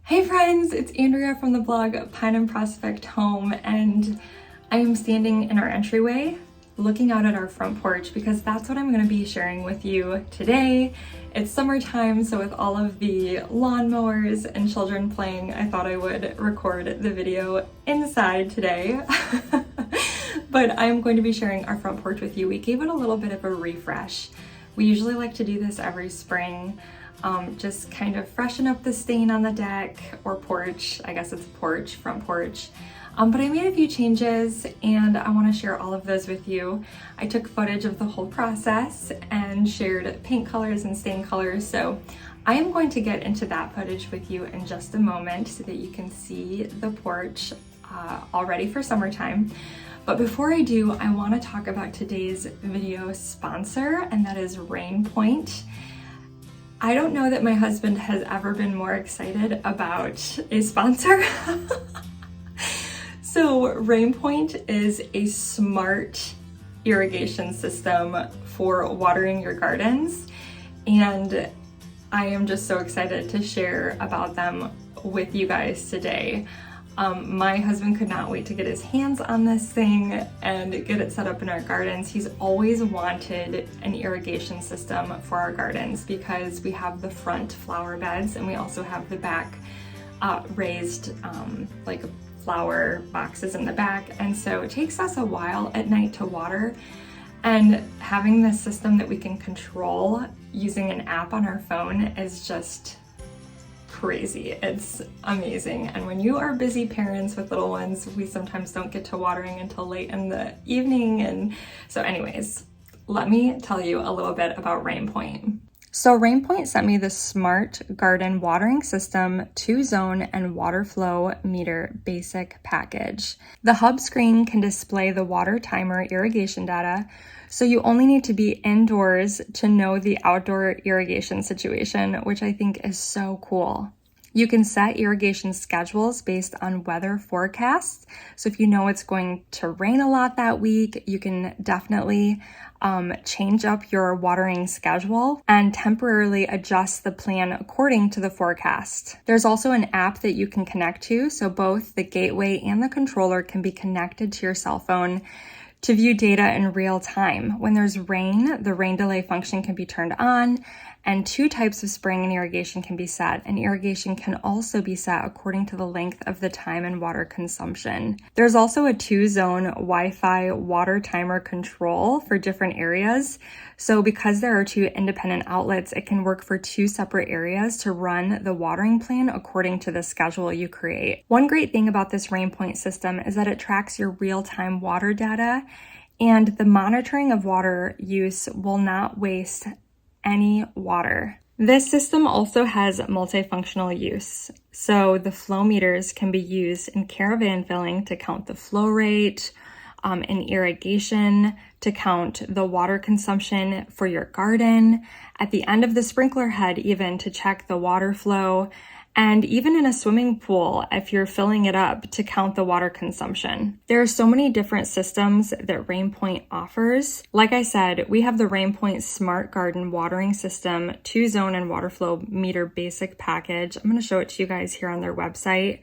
Hey friends, it's Andrea from the blog Pine and Prospect Home, and I am standing in our entryway looking out at our front porch because that's what I'm going to be sharing with you today. It's summertime, so with all of the lawnmowers and children playing, I thought I would record the video inside today. But I'm going to be sharing our front porch with you. We gave it a little bit of a refresh. We usually like to do this every spring. Just kind of freshen up the stain on the deck or porch. I guess it's porch, front porch. But I made a few changes and I want to share all of those with you. I took footage of the whole process and shared paint colors and stain colors. So I am going to get into that footage with you in just a moment so that you can see the porch all ready for summertime. But before I do, I want to talk about today's video sponsor, and that is Rainpoint. I don't know that my husband has ever been more excited about a sponsor. So Rainpoint is a smart irrigation system for watering your gardens, and I am just so excited to share about them with you guys today. My husband could not wait to get his hands on this thing and get it set up in our gardens. He's always wanted an irrigation system for our gardens because we have the front flower beds and we also have the back raised like flower boxes in the back. And so it takes us a while at night to water, and having this system that we can control using an app on our phone is just crazy. It's amazing. And when you are busy parents with little ones, we sometimes don't get to watering until late in the evening. And so anyways, let me tell you a little bit about Rainpoint. So Rainpoint sent me the Smart Garden Watering System 2-Zone and Water Flow Meter Basic Package. The hub screen can display the water timer irrigation data, so you only need to be indoors to know the outdoor irrigation situation, which I think is so cool. You can set irrigation schedules based on weather forecasts. So if you know it's going to rain a lot that week, you can definitely change up your watering schedule and temporarily adjust the plan according to the forecast. There's also an app that you can connect to, so both the gateway and the controller can be connected to your cell phone to view data in real time. When there's rain, the rain delay function can be turned on, and 2 types of spraying and irrigation can be set. And irrigation can also be set according to the length of the time and water consumption. There's also a 2-zone Wi-Fi water timer control for different areas. So because there are 2 independent outlets, it can work for 2 separate areas to run the watering plan according to the schedule you create. One great thing about this Rainpoint system is that it tracks your real-time water data, and the monitoring of water use will not waste any water. This system also has multifunctional use. So the flow meters can be used in caravan filling to count the flow rate, in irrigation to count the water consumption for your garden, at the end of the sprinkler head even to check the water flow, and even in a swimming pool, if you're filling it up, to count the water consumption. There are so many different systems that Rainpoint offers. Like I said, we have the Rainpoint Smart Garden Watering System 2-Zone and Water Flow Meter Basic Package. I'm going to show it to you guys here on their website.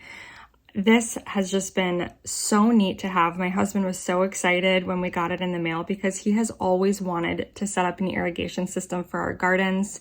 This has just been so neat to have. My husband was so excited when we got it in the mail because he has always wanted to set up an irrigation system for our gardens.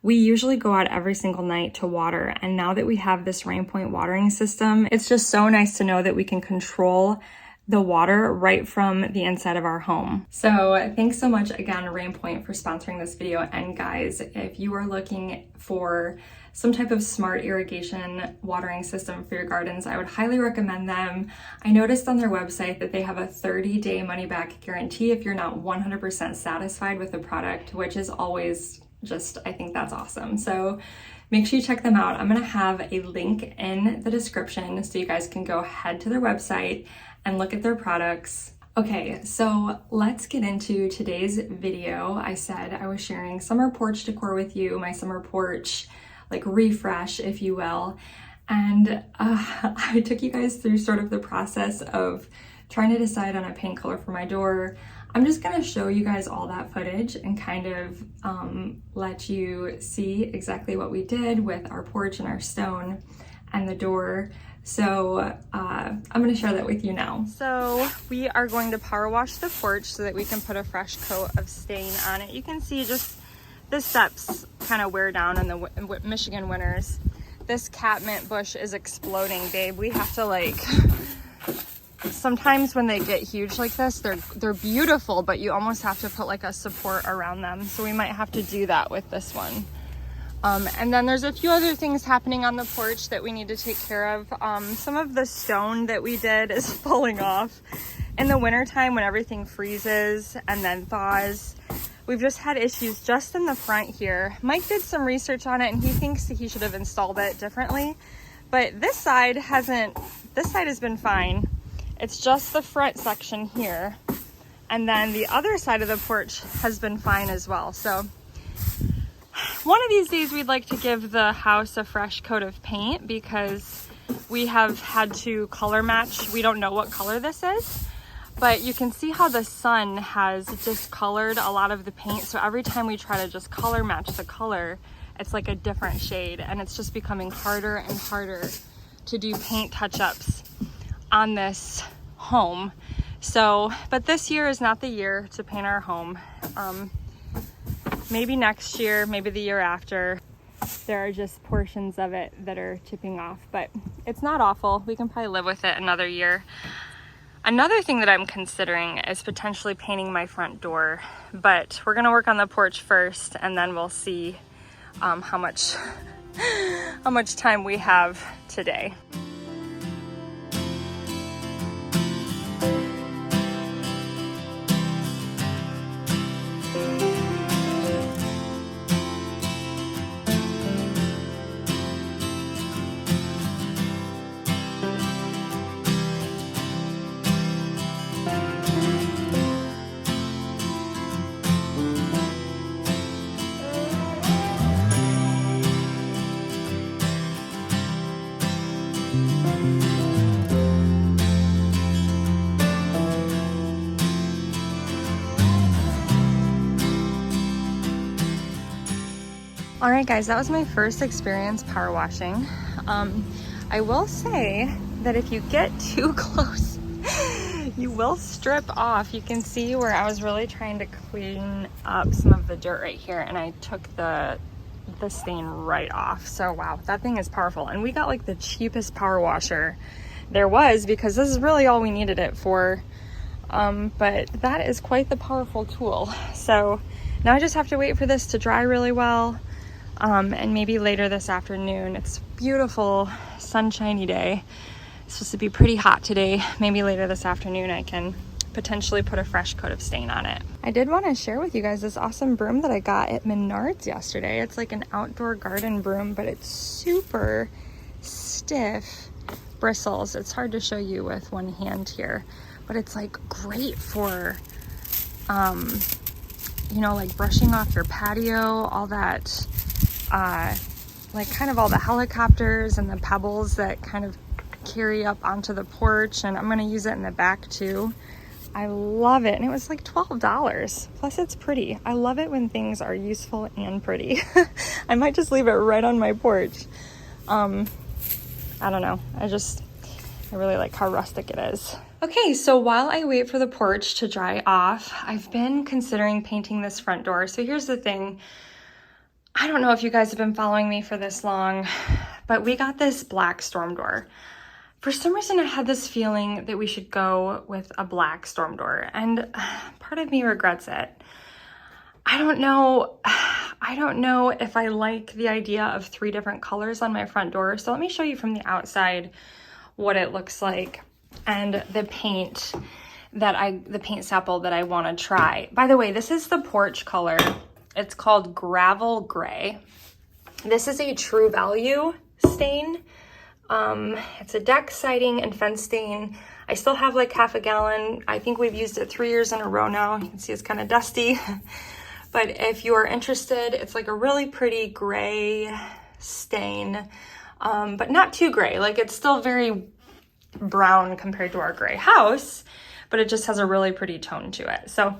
We usually go out every single night to water, and now that we have this Rainpoint watering system, it's just so nice to know that we can control the water right from the inside of our home. So thanks so much again, Rainpoint, for sponsoring this video. And guys, if you are looking for some type of smart irrigation watering system for your gardens, I would highly recommend them. I noticed on their website that they have a 30-day money-back guarantee if you're not 100% satisfied with the product, which is always just, I think that's awesome. So make sure you check them out. I'm gonna have a link in the description so you guys can go head to their website and look at their products. Okay, so let's get into today's video. I said I was sharing summer porch decor with you, my summer porch like refresh, if you will. And I took you guys through sort of the process of trying to decide on a paint color for my door. I'm just gonna show you guys all that footage and kind of let you see exactly what we did with our porch and our stone and the door. So I'm gonna share that with you now. So we are going to power wash the porch so that we can put a fresh coat of stain on it. You can see just the steps kind of wear down in the Michigan winters. This catmint bush is exploding, babe. We have to like, sometimes when they get huge like this, they're beautiful, but you almost have to put like a support around them. So we might have to do that with this one. And then there's a few other things happening on the porch that we need to take care of. Some of the stone that we did is falling off. In the wintertime when everything freezes and then thaws, we've just had issues just in the front here. Mike did some research on it and he thinks that he should have installed it differently. But this side has been fine. It's just the front section here. And then the other side of the porch has been fine as well. So one of these days we'd like to give the house a fresh coat of paint because we have had to color match. We don't know what color this is, but you can see how the sun has discolored a lot of the paint. So every time we try to just color match the color, it's like a different shade, and it's just becoming harder and harder to do paint touch-ups on this home. So, but this year is not the year to paint our home. Maybe next year, maybe the year after. There are just portions of it that are chipping off, but it's not awful. We can probably live with it another year. Another thing that I'm considering is potentially painting my front door, but we're gonna work on the porch first, and then we'll see how much time we have today. All right, guys, that was my first experience power washing. I will say that if you get too close, you will strip off. You can see where I was really trying to clean up some of the dirt right here, and I took the stain right off. So wow, that thing is powerful. And we got like the cheapest power washer there was because this is really all we needed it for. But that is quite the powerful tool. So now I just have to wait for this to dry really well. And maybe later this afternoon. It's a beautiful sunshiny day. It's supposed to be pretty hot today. Maybe later this afternoon I can potentially put a fresh coat of stain on it. I did want to share with you guys this awesome broom that I got at Menards yesterday. It's like an outdoor garden broom, but it's super stiff bristles. It's hard to show you with one hand here, but it's like great for you know, like brushing off your patio, all that like kind of all the helicopters and the pebbles that kind of carry up onto the porch. And I'm going to use it in the back too. I love it. And it was like $12. Plus it's pretty. I love it when things are useful and pretty. I might just leave it right on my porch. I don't know. I really like how rustic it is. Okay, so while I wait for the porch to dry off, I've been considering painting this front door. So here's the thing. I don't know if you guys have been following me for this long, but we got this black storm door. For some reason, I had this feeling that we should go with a black storm door, and part of me regrets it. I don't know if I like the idea of 3 different colors on my front door. So let me show you from the outside what it looks like and the paint sample that I want to try. By the way, this is the porch color. It's called Gravel Gray. This is a True Value stain. It's a deck, siding, and fence stain. I still have like half a gallon. I think we've used it 3 years in a row now. You can see it's kind of dusty. But if you are interested, it's like a really pretty gray stain, but not too gray. Like it's still very brown compared to our gray house, but it just has a really pretty tone to it. So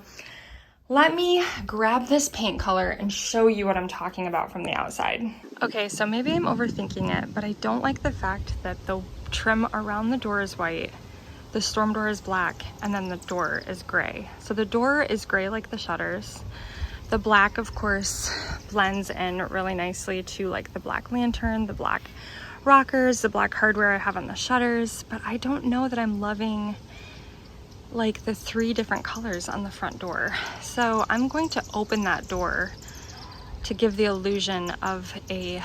Let me grab this paint color and show you what I'm talking about from the outside. Okay, so maybe I'm overthinking it, but I don't like the fact that the trim around the door is white, the storm door is black, and then the door is gray. So the door is gray like the shutters. The black, of course, blends in really nicely to like the black lantern, the black rockers, the black hardware I have on the shutters, but I don't know that I'm loving like the 3 different colors on the front door. So I'm going to open that door to give the illusion of a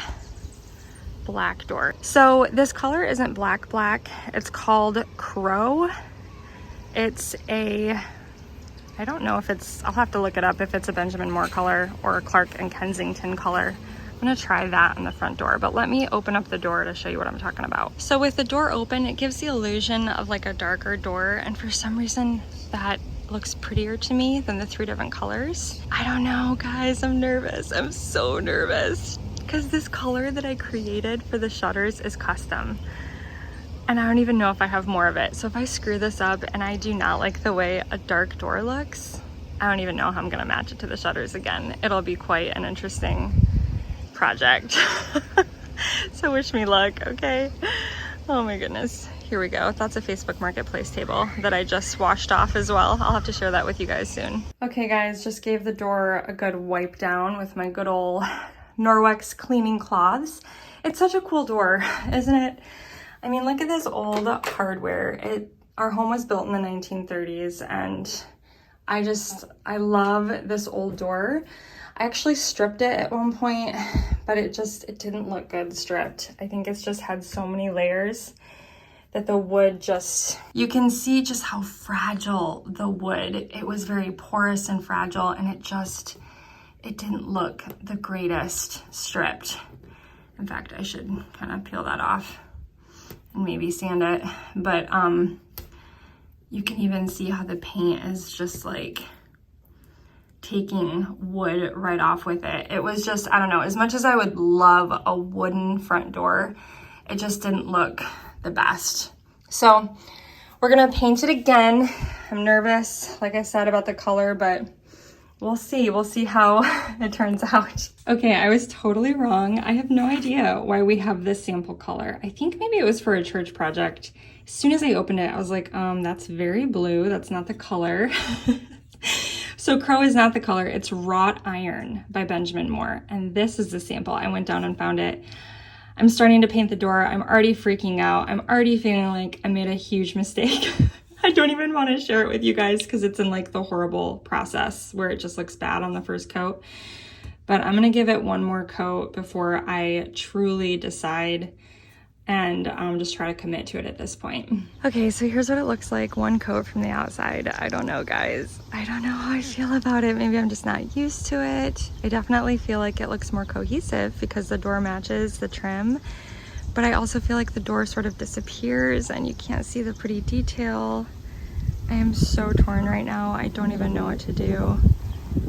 black door. So this color isn't black. It's called Crow. It's a, I don't know if it's, I'll have to look it up if it's a Benjamin Moore color or a Clark and Kensington color. I'm gonna try that on the front door, but let me open up the door to show you what I'm talking about. So with the door open, it gives the illusion of like a darker door, and for some reason that looks prettier to me than the 3 different colors. I don't know, guys, I'm nervous. I'm so nervous because this color that I created for the shutters is custom. And I don't even know if I have more of it. So if I screw this up and I do not like the way a dark door looks, I don't even know how I'm gonna match it to the shutters again. It'll be quite an interesting project. So wish me luck, okay? Oh my goodness. Here we go. That's a Facebook Marketplace table that I just washed off as well. I'll have to share that with you guys soon. Okay guys, just gave the door a good wipe down with my good old Norwex cleaning cloths. It's such a cool door, isn't it? I mean, look at this old hardware. Our home was built in the 1930s, and I love this old door. I actually stripped it at one point, but it didn't look good stripped. I think it's just had so many layers that the wood you can see just how fragile the wood. It was very porous and fragile, and it didn't look the greatest stripped. In fact, I should kind of peel that off and maybe sand it. But you can even see how the paint is just like taking wood right off with it. It was just, I don't know, as much as I would love a wooden front door, it just didn't look the best. So we're gonna paint it again. I'm nervous, like I said, about the color, but we'll see how it turns out. Okay, I was totally wrong. I have no idea why we have this sample color. I think maybe it was for a church project. As soon as I opened it, I was like, that's very blue. That's not the color. So Crow is not the color. It's Wrought Iron by Benjamin Moore. And this is the sample. I went down and found it. I'm starting to paint the door. I'm already freaking out. I'm already feeling like I made a huge mistake. I don't even want to share it with you guys because it's in like the horrible process where it just looks bad on the first coat. But I'm gonna give it one more coat before I truly decide and just try to commit to it at this point. Okay, so here's what it looks like, one coat from the outside. I don't know, guys. I don't know how I feel about it. Maybe I'm just not used to it. I definitely feel like it looks more cohesive because the door matches the trim. But I also feel like the door sort of disappears and you can't see the pretty detail. I am so torn right now. I don't even know what to do.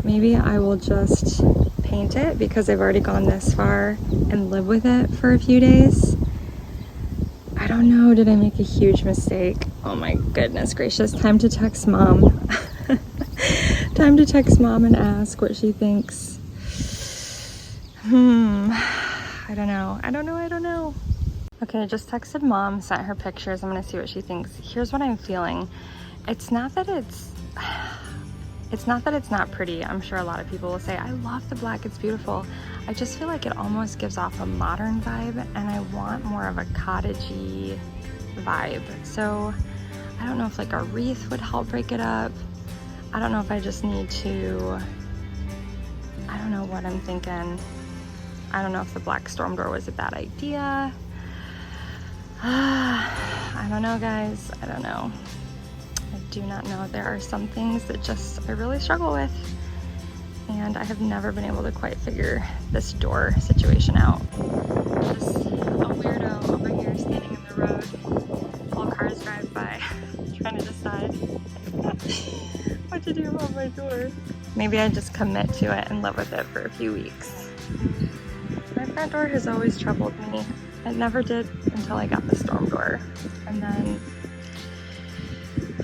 Maybe I will just paint it because I've already gone this far and live with it for a few days. I don't know, did I make a huge mistake? Oh my goodness gracious, time to text mom. Time to text mom and ask what she thinks. I don't know. Okay, I just texted mom, sent her pictures. I'm gonna see what she thinks. Here's what I'm feeling. It's not that it's not pretty. I'm sure a lot of people will say, I love the black, it's beautiful. I just feel like it almost gives off a modern vibe, and I want more of a cottagey vibe. So I don't know if like a wreath would help break it up. I don't know if I just need to, I don't know what I'm thinking. I don't know if the black storm door was a bad idea. I don't know, guys. I don't know. I do not know. There are some things that I really struggle with, and I have never been able to quite figure this door situation out. Just a weirdo over here standing in the road while cars drive by, trying to decide what to do about my door. Maybe I just commit to it and live with it for a few weeks. My front door has always troubled me. It never did until I got the storm door, and then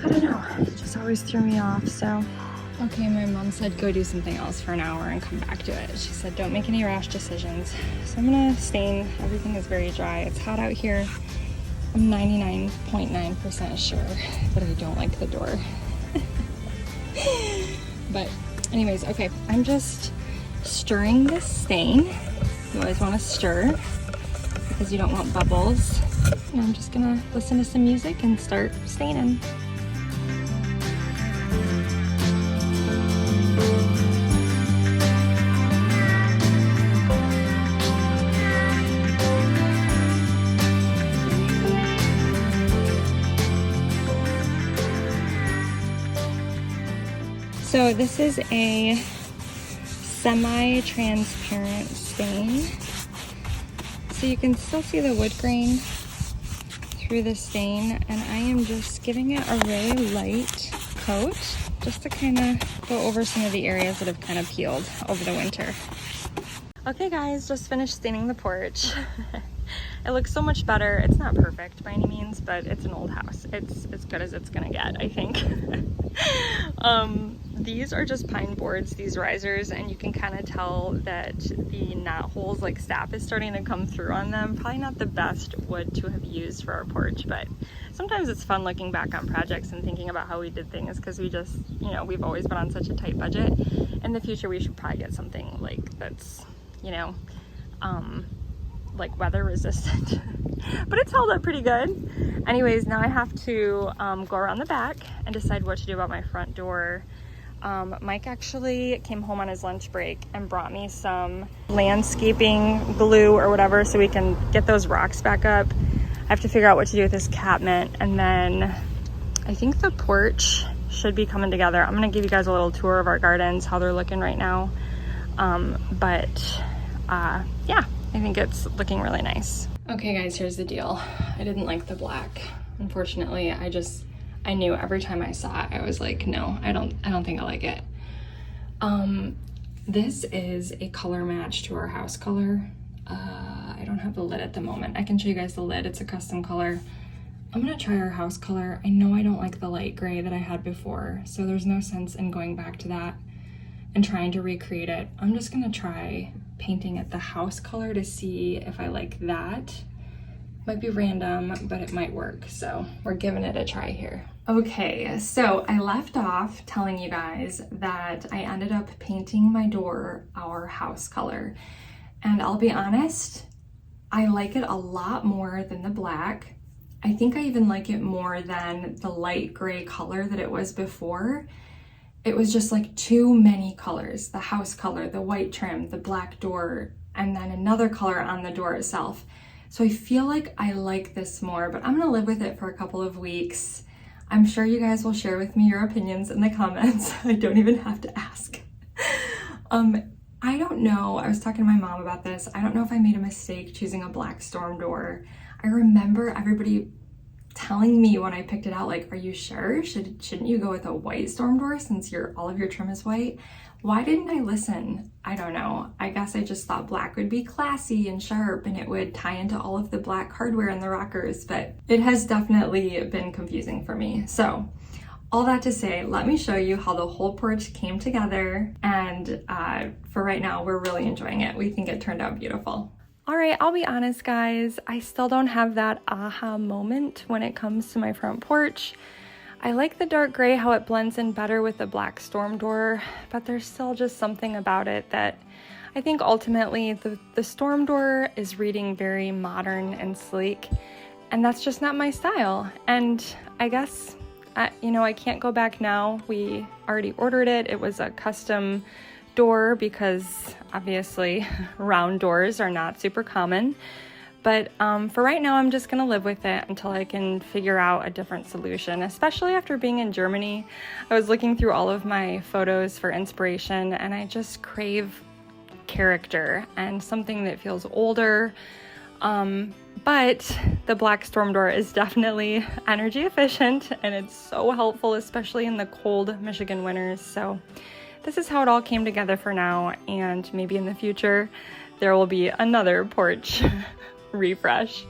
I don't know, it just always threw me off. So Okay, my mom said go do something else for an hour and come back to it. She said don't make any rash decisions. So I'm gonna stain. Everything is very dry. It's hot out here. I'm 99.9% sure that I don't like the door. But anyways, okay, I'm just stirring this stain. You always want to stir because you don't want bubbles. And I'm just gonna listen to some music and start staining. So this is a semi-transparent stain. So you can still see the wood grain through the stain, and I am just giving it a really light coat just to kind of go over some of the areas that have kind of peeled over the winter. Okay guys, just finished staining the porch. It looks so much better. It's not perfect by any means, but it's an old house. It's as good as it's gonna get, I think. These are just pine boards, these risers, and you can kind of tell that the knot holes, like sap is starting to come through on them. Probably not the best wood to have used for our porch, but sometimes it's fun looking back on projects and thinking about how we did things, because we just, you know, we've always been on such a tight budget. In the future, we should probably get something like that's, you know, like weather resistant. But it's held up pretty good. Anyways, now I have to go around the back and decide what to do about my front door. Mike actually came home on his lunch break and brought me some landscaping glue or whatever so we can get those rocks back up. I have to figure out what to do with this catmint, and then I think the porch should be coming together. I'm gonna give you guys a little tour of our gardens, how they're looking right now. Yeah, I think it's looking really nice. Okay guys, here's the deal. I didn't like the black. Unfortunately, I knew every time I saw it, I was like, no, I don't think I like it. This is a color match to our house color. I don't have the lid at the moment. I can show you guys the lid. It's a custom color. I'm gonna try our house color. I know I don't like the light gray that I had before, so there's no sense in going back to that and trying to recreate it. I'm just gonna try painting it the house color to see if I like that. Might be random, but it might work. So we're giving it a try here. Okay, so I left off telling you guys that I ended up painting my door our house color. And I'll be honest, I like it a lot more than the black. I think I even like it more than the light gray color that it was before. It was just like too many colors. The house color, the white trim, the black door, and then another color on the door itself. So I feel like I like this more, but I'm gonna live with it for a couple of weeks. I'm sure you guys will share with me your opinions in the comments. I don't even have to ask. I don't know, I was talking to my mom about this. I don't know if I made a mistake choosing a black storm door. I remember everybody telling me when I picked it out, like, are you sure? Shouldn't you go with a white storm door since all of your trim is white? Why didn't I listen? I don't know. I guess I just thought black would be classy and sharp and it would tie into all of the black hardware in the rockers, but it has definitely been confusing for me. So all that to say, let me show you how the whole porch came together, and for right now, we're really enjoying it. We think it turned out beautiful. All right, I'll be honest, guys, I still don't have that aha moment when it comes to my front porch. I like the dark gray, how it blends in better with the black storm door, but there's still just something about it that I think ultimately the storm door is reading very modern and sleek, and that's just not my style. And I guess, I can't go back now. We already ordered it. It was a custom door because obviously round doors are not super common. But for right now, I'm just gonna live with it until I can figure out a different solution, especially after being in Germany. I was looking through all of my photos for inspiration, and I just crave character and something that feels older. But the black storm door is definitely energy efficient, and it's so helpful, especially in the cold Michigan winters. So this is how it all came together for now, and maybe in the future, there will be another porch refresh.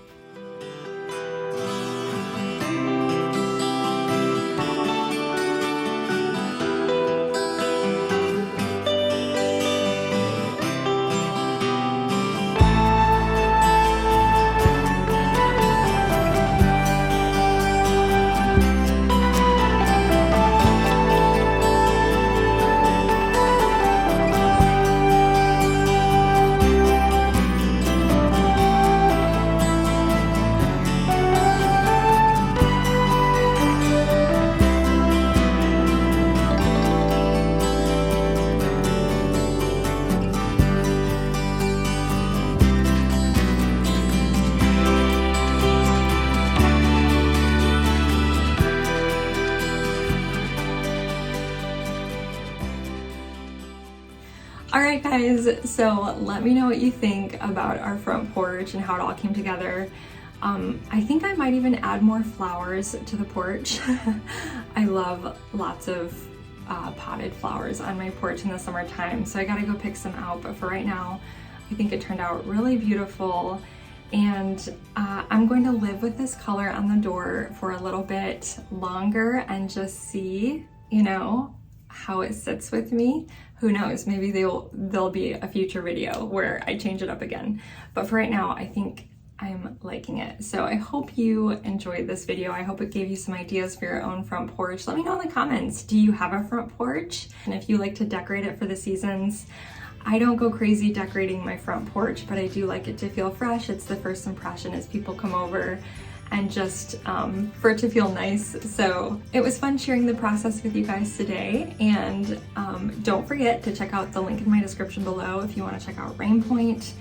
All right guys, so let me know what you think about our front porch and how it all came together. I think I might even add more flowers to the porch. I love lots of potted flowers on my porch in the summertime, so I gotta go pick some out, but for right now, I think it turned out really beautiful. And I'm going to live with this color on the door for a little bit longer and just see, you know, how it sits with me. Who knows, maybe there'll be a future video where I change it up again. But for right now, I think I'm liking it. So I hope you enjoyed this video. I hope it gave you some ideas for your own front porch. Let me know in the comments, do you have a front porch? And if you like to decorate it for the seasons. I don't go crazy decorating my front porch, but I do like it to feel fresh. It's the first impression as people come over, and just for it to feel nice. So it was fun sharing the process with you guys today. And don't forget to check out the link in my description below if you want to check out Rainpoint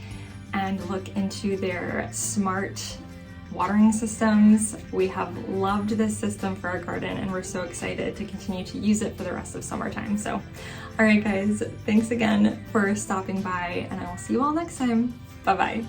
and look into their smart watering systems. We have loved this system for our garden, and we're so excited to continue to use it for the rest of summertime. So, all right guys, thanks again for stopping by, and I will see you all next time. Bye-bye.